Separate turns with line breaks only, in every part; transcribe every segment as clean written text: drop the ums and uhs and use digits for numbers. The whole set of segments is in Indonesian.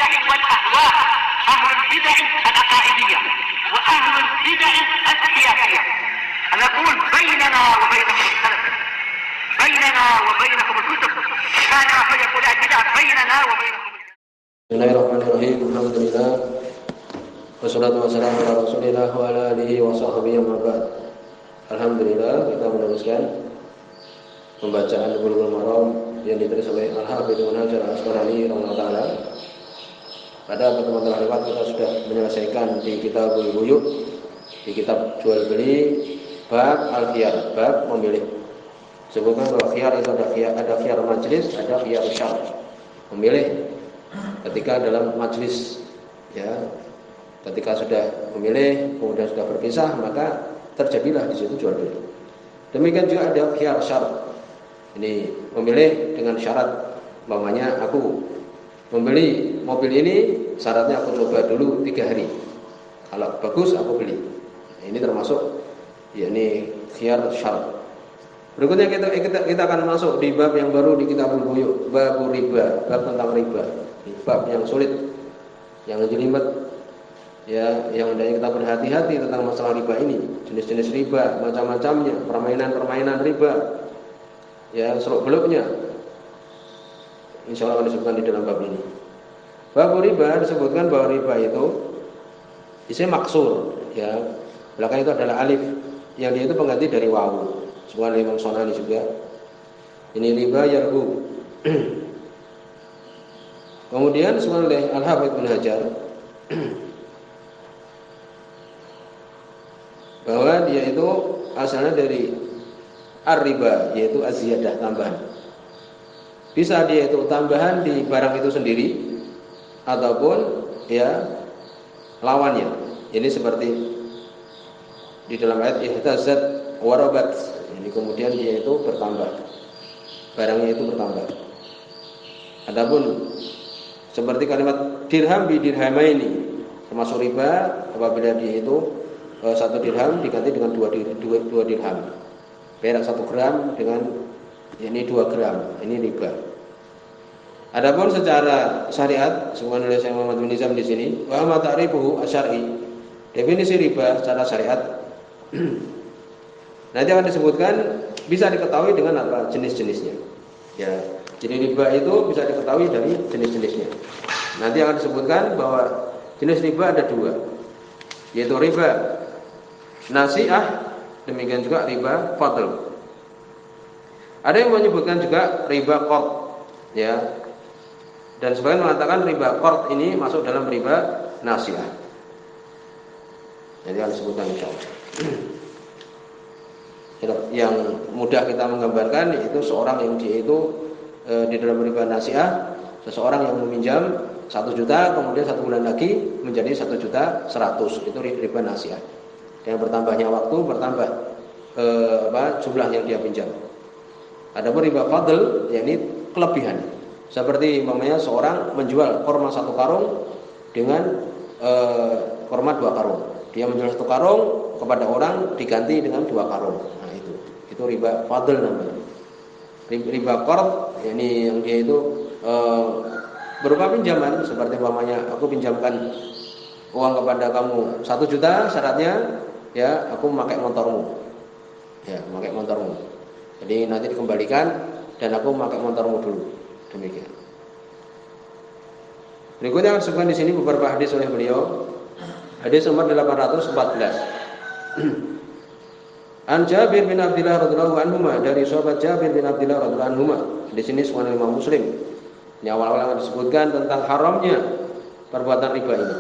البدع والأهواء، أهل البدع العقائدية وأهل البدع السياسية. نقول بيننا وبينكم السلف، بيننا وبينكم الكتب، كان فيقول البدع بيننا وبينكم.
Bismillahirrahmanirrahim. Alhamdulillah. Wassalatu wassalamu ala Rasulillah wa ala alihi wa sahbihi wa ba'd. Alhamdulillah, kita meneruskan pembacaan Bulughul Maram yang ditulis oleh Al-Hafidz Ibnu Hajar Al-Asqalani rahimahullah taala. Pada pertemuan terakhir kita sudah menyelesaikan di Kitabul Buyu', di kitab jual beli, bab al-khiyar, bab memilih. Sebutkan bahwa khiyar itu ada khiyar majlis, ada khiyar syar. Memilih ketika dalam majlis, ya, ketika sudah memilih kemudian sudah berpisah, maka terjadilah di situ jual beli. Demikian juga ada khiyar syar. Ini memilih dengan syarat, umpamanya aku membeli mobil ini, syaratnya aku coba dulu 3 hari. Kalau bagus aku beli. Ini termasuk yakni khiyar syar. Berikutnya kita akan masuk di bab yang baru di Kitabul Buyu', bab riba, bab tentang riba. Bab yang sulit, yang jelimet, ya, yang hendaknya kita berhati-hati tentang masalah riba ini, jenis-jenis riba, macam-macamnya, permainan-permainan riba, ya, seluk-beluknya. Insyaallah akan disebutkan di dalam bab ini. Bab riba disebutkan bahwa riba itu isinya maksur, ya, belakang itu adalah alif, yang dia itu pengganti dari wawu. Sebuah Imam Sonani juga. Ini riba yarbu. Kemudian oleh Al-Hafidz Ibnu Hajar bahwa dia itu asalnya dari ar-riba, yaitu az-ziyadah, tambahan. Bisa dia itu tambahan di barang itu sendiri ataupun ya lawannya. Ini seperti di dalam ayat ihtazat warabat. Ini kemudian dia itu bertambah, barangnya itu bertambah. Adapun seperti kalimat dirham bi dirhamaini, termasuk riba apabila dia itu 1 dirham diganti dengan 2 dirham. Perak 1 gram dengan ini 2 gram, ini riba. Adapun secara syariat, sebagaimana oleh Syekh Muhammad bin Nizam di sini, wa ma ta'rifuhu asy'ari. Definisi riba secara syariat nanti akan disebutkan, bisa diketahui dengan apa? Jenis-jenisnya. Ya, jadi riba itu bisa diketahui dari jenis-jenisnya. Nanti akan disebutkan bahwa jenis riba ada 2, yaitu riba nasi'ah, demikian juga riba fadl. Ada yang menyebutkan juga riba qard, ya. Dan sebagian mengatakan riba qard ini masuk dalam riba nasi'ah. Jadi akan disebutkan insyaallah. Yang mudah kita menggambarkan yaitu seorang yang dia itu di dalam riba nasi'ah, seseorang yang meminjam 1 juta kemudian 1 bulan lagi menjadi 1.100.000, itu riba nasi'ah. Dengan bertambahnya waktu bertambah jumlah yang dia pinjam. Adapun riba fadl, yakni kelebihan. Seperti umpamanya seorang menjual kurma 1 karung dengan kurma 2 karung. Dia menjual 1 karung kepada orang diganti dengan 2 karung. Itu riba fadl namanya. Riba qard, yakni yang dia itu berupa pinjaman, seperti umpamanya aku pinjamkan uang kepada kamu 1 juta, syaratnya ya aku memakai motormu. Ya, memakai motormu. Jadi nanti dikembalikan dan aku memakai motormu dulu. Demikian. Berikutnya disebutkan di sini beberapa hadis oleh beliau. Hadis nomor 814. An Jabir bin Abdullah radhiyallahu anhuma, dari sahabat Jabir bin Abdullah radhiyallahu anhuma. Di sini semua Imam Muslim. Ini awal-awal disebutkan tentang haramnya perbuatan riba ini.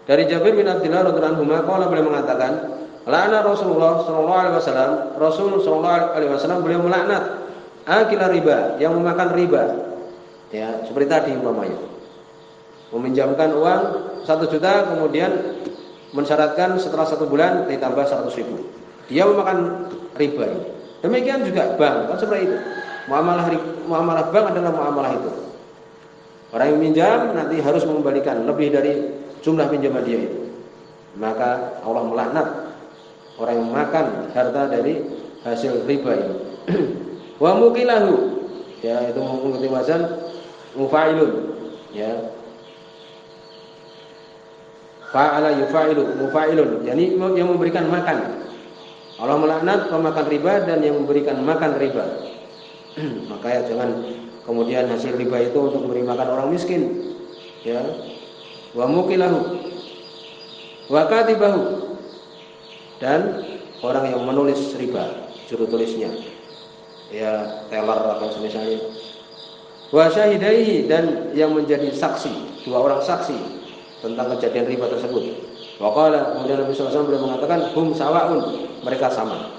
Dari Jabir bin Abdullah radhiyallahu anhuma, qala, beliau mengatakan, la'ana Rasulullah sallallahu alaihi wasallam, Rasul sallallahu alaihi wasallam beliau melaknat akil riba, yang memakan riba. Ya, seperti tadi umpamanya. Meminjamkan uang 1 juta kemudian mensyaratkan setelah 1 bulan ditambah 100.000. Dia memakan riba ini. Demikian juga bank, kan seperti itu. Muamalah bank adalah muamalah itu. Orang yang minjam nanti harus mengembalikan lebih dari jumlah pinjaman dia itu. Maka Allah melaknat orang yang makan harta dari hasil riba ini. Wa muqilahu, ya, itu mengikuti wazan mufailun, Ya. Fa'ala yufa'ilu mufa'ilun, yakni yang memberikan makan. Allah melaknat pemakan riba dan yang memberikan makan riba. Maka ya jangan kemudian hasil riba itu untuk memberi makan orang miskin. Ya. Wa muqilahu wa katibahu, dan orang yang menulis riba, juru tulisnya. Ya, teller atau semisalnya. Wa syahidaihi, dan yang menjadi saksi, dua orang saksi tentang kejadian riba tersebut. Waqala, kemudian Nabi SAW beliau mengatakan hum sawaun, mereka sama.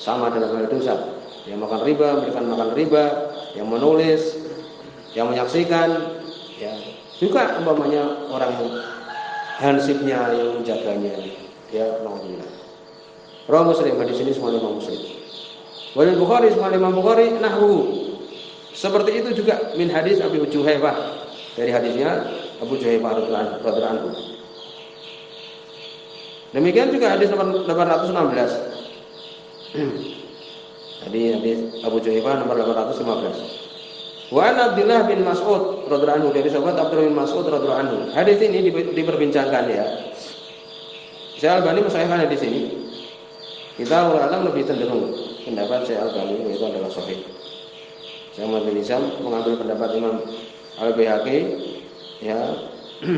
Sama dalam hal dosa. Yang makan riba, memberikan makan riba, yang menulis, yang menyaksikan, ya juga umpamanya orang yang hansipnya, yang menjaganya. Ya, alhamdulillah. Rawi Muslim, hadis ini semua Imam Muslim. Walil Bukhari, semua Imam Bukhari nahwu. Seperti itu juga min hadis Abi Juhaifah, dari hadisnya Abu Juhaifah radhiyallahu anhu. Demikian juga hadis nomor 816. Tadi hadis Abu Juhaifah nomor 815. Wa an Abdullah bin Mas'ud radhiyallahu anhu, dari sahabat Abdullah bin Mas'ud radhiyallahu anhu. Hadis ini diperbincangkan ya. Syekh Albani mensahihkan hadis ini. Kita ulama lebih cenderung pendapat Syekh Albani itu adalah sahih. Syekh Muhammad bin Hisham mengambil pendapat Imam Al-Baihaqi, ya,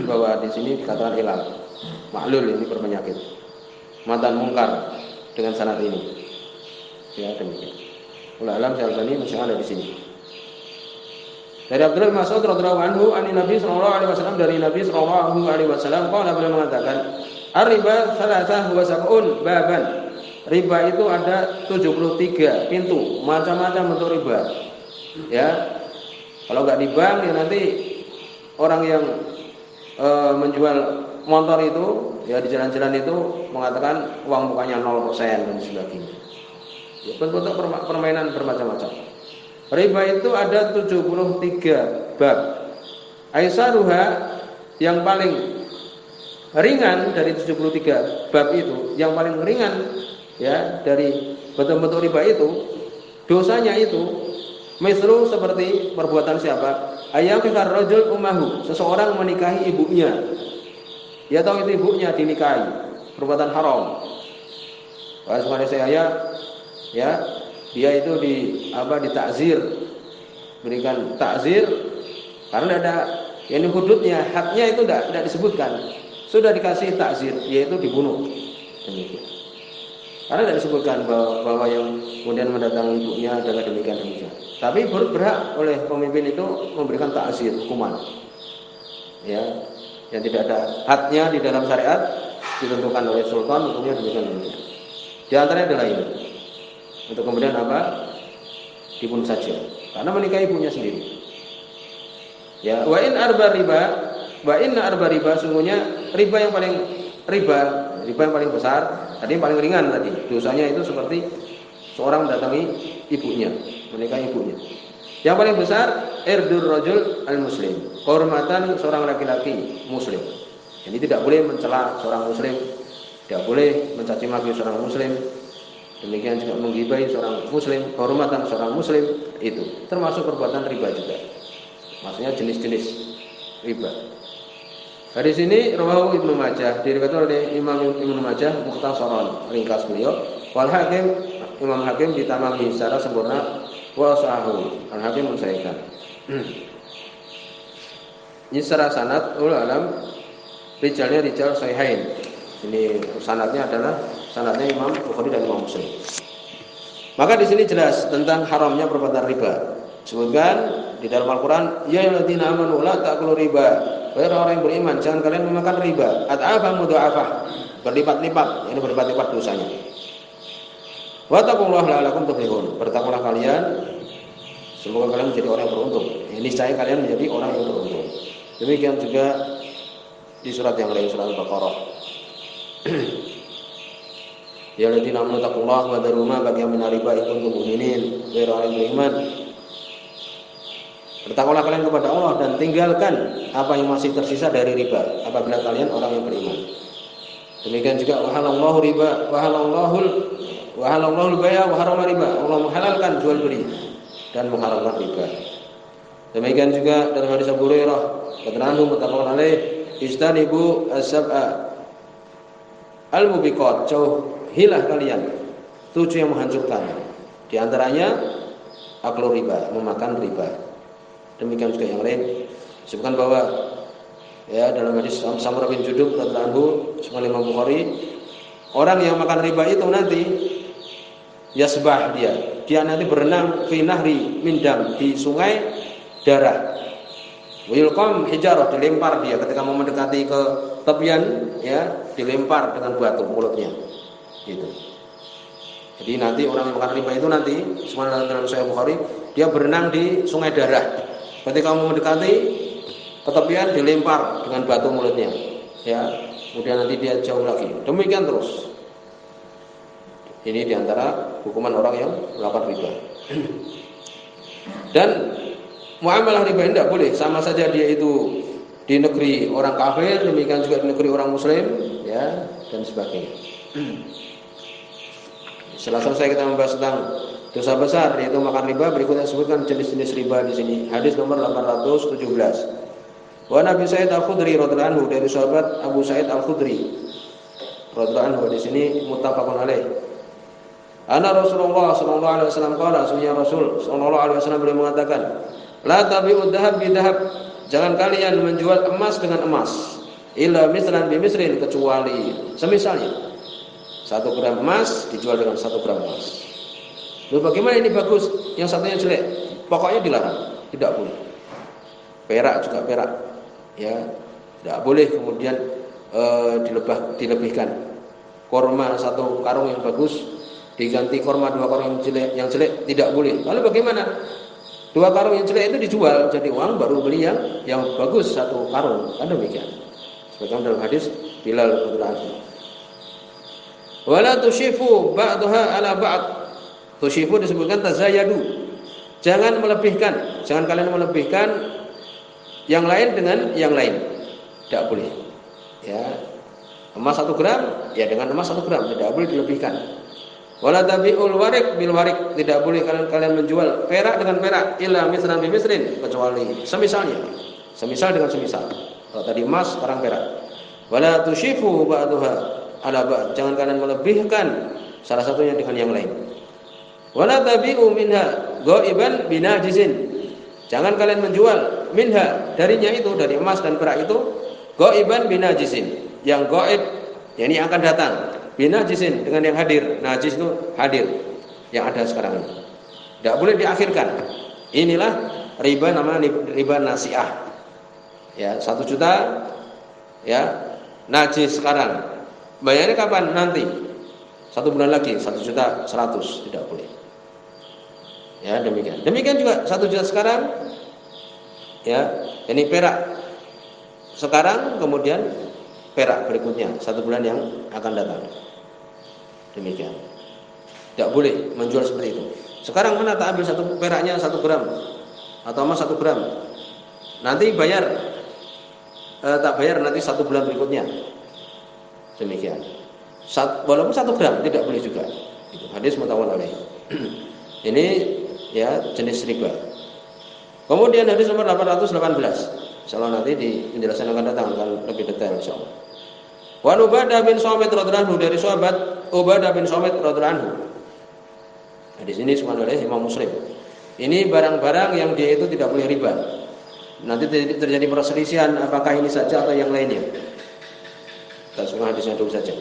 bahwa di sini dikatakan ilal, maklul, ini berpenyakit, mantan mungkar dengan sanad ini. Ya, demikian. Ulama Syekh Albani mensahihkan di sini. Dari Abdullah bin Mas'ud radhiyallahu anhu, ani Nabi sallallahu alaihi wasallam, dari Nabi sallallahu alaihi wasallam, qala, beliau mengatakan, ar-riba salasah wa sab'un baban. Riba itu ada 73 pintu, macam-macam bentuk riba. Ya. Kalau enggak di bank ya nanti orang yang menjual motor itu ya di jalan-jalan itu mengatakan uang mukanya 0% dan sebagainya. Ya, bentuk permainan bermacam-macam. Riba itu ada 73 bab. Aisaruha, yang paling ringan dari 73 bab itu, yang paling ringan ya dari bentuk-bentuk riba itu, dosanya itu misru, seperti perbuatan siapa? Ayyakar rajul ummahu, seseorang menikahi ibunya. Ya tahu itu ibunya dinikahi, perbuatan haram. Kalau semuanya saya ya, dia itu ditakzir, berikan takzir karena ada ini hududnya, hadnya itu tidak disebutkan. Sudah dikasih takzir, yaitu dibunuh. Demikian. Karena tidak disebutkan bahwa yang kemudian mendatangi ibunya adalah demikian. Tapi berhak oleh pemimpin itu memberikan takzir, hukuman. Ya, yang tidak ada hadnya di dalam syariat, ditentukan oleh sultan, hukumnya demikian. Di antaranya adalah ini. Untuk kemudian dibunuh saja. Karena menikahi ibunya sendiri. Ya, wa in arba riba, sungguhnya riba yang paling besar, tadi yang paling ringan tadi. Dosanya itu seperti seorang mendatangi ibunya, menikahi ibunya. Yang paling besar irdur rajul al-muslim, kehormatan seorang laki-laki muslim. Jadi tidak boleh mencela seorang muslim, tidak boleh mencaci maki seorang muslim. Demikian juga menggibahi seorang muslim, kehormatan seorang muslim itu termasuk perbuatan riba juga. Maksudnya jenis-jenis riba. Hadis ini rawahu Ibnu Majah, diriwayatkan oleh Imam Ibnu Majah mukhtasaran, ringkas beliau. Wal Hakim, Imam Hakim ditamami secara sempurna, wa sahahu, Al Hakim mensahihkan. Ini secara sanad ulama rijalnya rijal sahihain. Ini sanadnya adalah sanadnya Imam Bukhari dan Imam Muslim. Maka di sini jelas tentang haramnya perbuatan riba. Sebutkan di dalam Al-Qur'an, ya ayyuhalladzina amanu la ta'kulu riba. Wahai orang yang beriman, jangan kalian memakan riba. At'afah mudha'afah, berlipat-lipat, ini berlipat-lipat dosanya. Wa taqullaha la'allakum tuflihun. Bertakwalah kalian, semoga kalian menjadi orang yang beruntung. Ini saya kalian menjadi orang yang beruntung. Demikian juga di surat yang lain, surat Al-Baqarah. Ya alladzina amanu taqullaha wa dharu ma baqiya min riba in kuntum mu'minin. Wahai orang yang beriman, bertakwalah kalian kepada Allah dan tinggalkan apa yang masih tersisa dari riba apabila kalian orang yang beriman. Demikian juga wahalallahu riba, wahalallahu bai'a wa harama riba. Allah menghalalkan jual beli dan mengharamkan riba. Demikian juga dalam hadis Abu Hurairah radhiyallahu muttafaqun alaih, istanibu as-sab'a al-mubiqat, jauhilah kalian 7 yang menghancurkan. Di antaranya aklu riba, memakan riba. Demikian juga yang lain. Disebutkan bahwa ya dalam hadis Samurah bin Jundub radhiyallahu anhu, sebagaimana Imam Bukhari, orang yang makan riba itu nanti yasbah, dia nanti berenang fi nahri min dam, di sungai darah. Wilqam hijarah, dilempar dia ketika mau mendekati ke tepian, ya dilempar dengan batu mulutnya. Gitu. Jadi nanti orang yang makan riba itu nanti, sebagaimana dalam Sahih Bukhari, dia berenang di sungai darah. Ketika mau mendekati ke tepian, dilempar dengan batu mulutnya. Ya, kemudian nanti dia jauh lagi. Demikian terus. Ini diantara hukuman orang yang melakukan riba. Dan muamalah riba tidak boleh, sama saja dia itu di negeri orang kafir, demikian juga di negeri orang muslim, ya, dan sebagainya. Setelah selesai kita membahas tentang dosa besar yaitu makan riba, berikutnya sebutkan jenis-jenis riba di sini. Hadis nomor 817. Wa Nabi Sa'id Al-Khudri radhiyallahu anhu, dari sahabat Abu Sa'id Al-Khudri radhiyallahu anhu, di sini muttafaqun alaih. Ana Rasulullah sallallahu alaihi wasallam qala, sunnya Rasul sallallahu alaihi wasallam beliau mengatakan, la tabi'ud dhahab bi dhahab, jangan kalian menjual emas dengan emas, illa mislan bi misrin, kecuali semisalnya 1 gram emas dijual dengan 1 gram emas. Loh, bagaimana ini bagus, yang satunya jelek? Pokoknya dilarang, tidak boleh. Perak juga perak, ya, tidak boleh kemudian dilebihkan. Korma 1 karung yang bagus diganti korma 2 karung yang jelek, tidak boleh. Lalu bagaimana? 2 karung yang jelek itu dijual jadi uang, baru beli yang bagus 1 karung, kan demikian. Sebagaimana dalam hadis Bilal radhiyallahu anhu. Wala tushifu ba'daha ala ba'd. Tushifu disebutkan tazayadu. Jangan melebihkan, jangan kalian melebihkan yang lain dengan yang lain. Tidak boleh. Ya. Emas 1 gram, ya dengan emas 1 gram, tidak boleh dilebihkan. Wala tabi'ul warik bil warik, tidak boleh kalian menjual perak dengan perak, illa misran bi misrin, kecuali semisalnya. Semisal dengan semisal. Kalau tadi emas, sekarang perak. Wala tushifu ba'daha ala ba'd, jangan kalian melebihkan salah satunya dengan yang lain. Wala tabi'u minha ghaiban binajizin, jangan kalian menjual minha, darinya itu, dari emas dan perak itu, ghaiban binajizin, yang gaib, yakni akan datang, binajizin, dengan yang hadir. Najis itu hadir, yang ada sekarang ini. Tidak boleh diakhirkan. Inilah riba, namanya riba nasi'ah. Ya, 1 juta, ya, najis sekarang. Bayarnya kapan? Nanti. 1 bulan lagi, 1.100.000, tidak boleh. Ya, demikian. Demikian juga 1 juta sekarang, ya, ini perak sekarang, kemudian perak berikutnya 1 bulan yang akan datang. Demikian. Tidak boleh menjual seperti itu. Sekarang mana tak ambil 1 peraknya 1 gram atau emas 1 gram. Nanti bayar, tak bayar nanti 1 bulan berikutnya. Demikian. Walaupun 1 gram tidak boleh juga. Itu hadis muttafaqun alaih. Ini ya jenis riba. Kemudian hadis nomor 818. Insyaallah nanti di penjelasan akan datang akan lebih detail insyaallah. Wa Ubadah bin Samit radhiyallahu anhu, dari sahabat Ubadah bin Samit radhiyallahu anhu. Hadis ini disebutkan oleh Imam Muslim. Ini barang-barang yang dia itu tidak boleh riba. Nanti terjadi perselisihan apakah ini saja atau yang lainnya. Kita semua hadisnya dulu saja.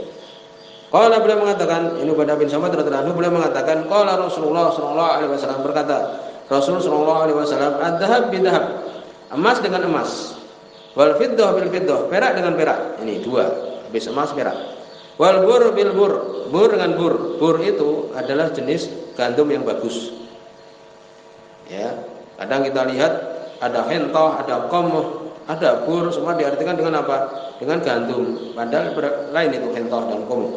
Qala, beliau mengatakan, ini Ubadah bin Samit radhiyallahu anhu, beliau mengatakan, qala Rasulullah sallallahu alaihi wasallam, berkata Rasul sallallahu alaihi wasallam, ad-dhahab bidhahab, emas dengan emas, wal fiddah bil fiddah, perak dengan perak. Ini 2, habis emas perak. Wal bur bil bur, bur dengan bur. Bur itu adalah jenis gandum yang bagus. Ya, kadang kita lihat ada hentah, ada qamh, ada bur, semua diartikan dengan apa? Dengan gandum. Padahal lain itu hentah dan qamh.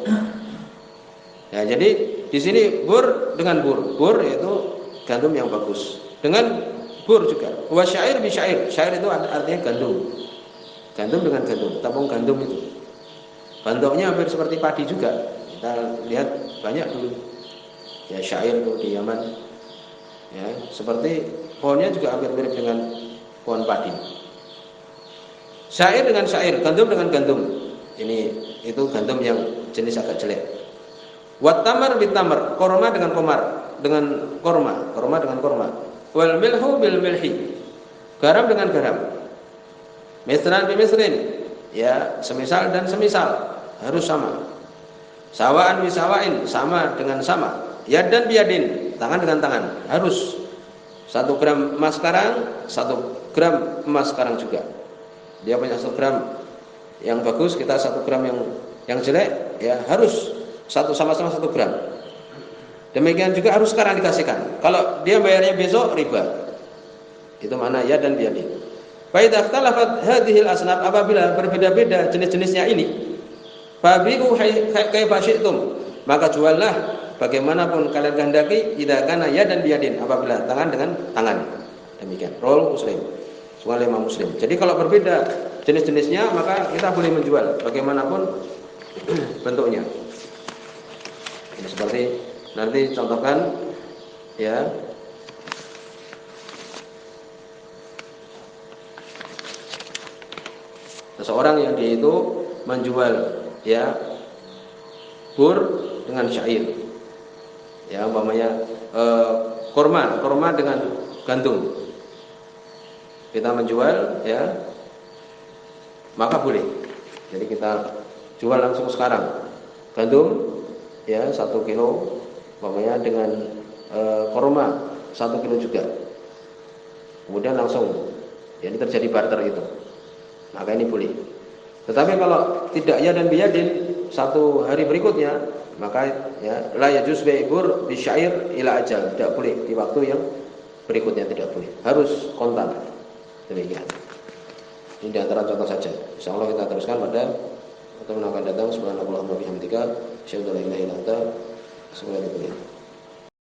Ya, jadi di sini bur dengan bur. Bur itu gandum yang bagus. Dengan bur juga. Wa syair bi syair. Syair itu artinya gandum. Gandum dengan gandum, tepung gandum itu. Bentuknya hampir seperti padi juga. Kita lihat banyak dulu. Ya, syair itu di Yaman. Ya, seperti pohonnya juga hampir mirip dengan pohon padi. Syair dengan syair, gandum dengan gandum. Itu gandum yang jenis agak jelek. Wat tamar bit tamar, korma dengan korma dengan korma. Wal milhu bil milhi, garam dengan garam. Misran bi misrin, ya semisal dan semisal harus sama. Sawaan bi sawain, sama dengan sama. Yadan bi yadin, tangan dengan tangan harus. 1 gram emas sekarang, 1 gram emas sekarang juga. Dia punya 1 gram yang bagus, kita 1 gram yang jelek, ya harus sama-sama 1 gram. Demikian juga harus sekarang dikasihkan. Kalau dia bayarnya besok, riba. Itu makna ya dan biadin. Fa idza ikhtalafat hadhil asnaf, apabila berbeda-beda jenis-jenisnya ini, fabi'u kaifa syi'tum, maka juallah bagaimanapun kalian kehendaki, idza kana ya dan biadin, apabila tangan dengan tangan. Demikian. Rawahu Muslim. Semua Imam Muslim. Jadi kalau berbeda jenis-jenisnya, maka kita boleh menjual bagaimanapun bentuknya. Ini seperti nanti contohkan, ya. Seseorang yang dia itu menjual, ya, bur dengan syair, ya, umpamanya korma dengan gandum. Kita menjual, ya, maka boleh. Jadi kita jual langsung sekarang gandum, ya, 1 kilo, umpamanya dengan korma 1 kilo juga. Kemudian langsung, ya, ini terjadi barter itu, maka ini boleh. Tetapi kalau tidak ya dan biyadin, 1 hari berikutnya, maka ya la yajuz bai'ur bisyair ila ajal, tidak boleh di waktu yang berikutnya, tidak boleh, harus kontan. Demikian. Ini di antara contoh saja. Insyaallah kita teruskan pada pertemuan akan datang. Subhanallahumma wa bihamdika, asyhadu an la ilaha illa anta, astaghfiruka wa atubu ilaik.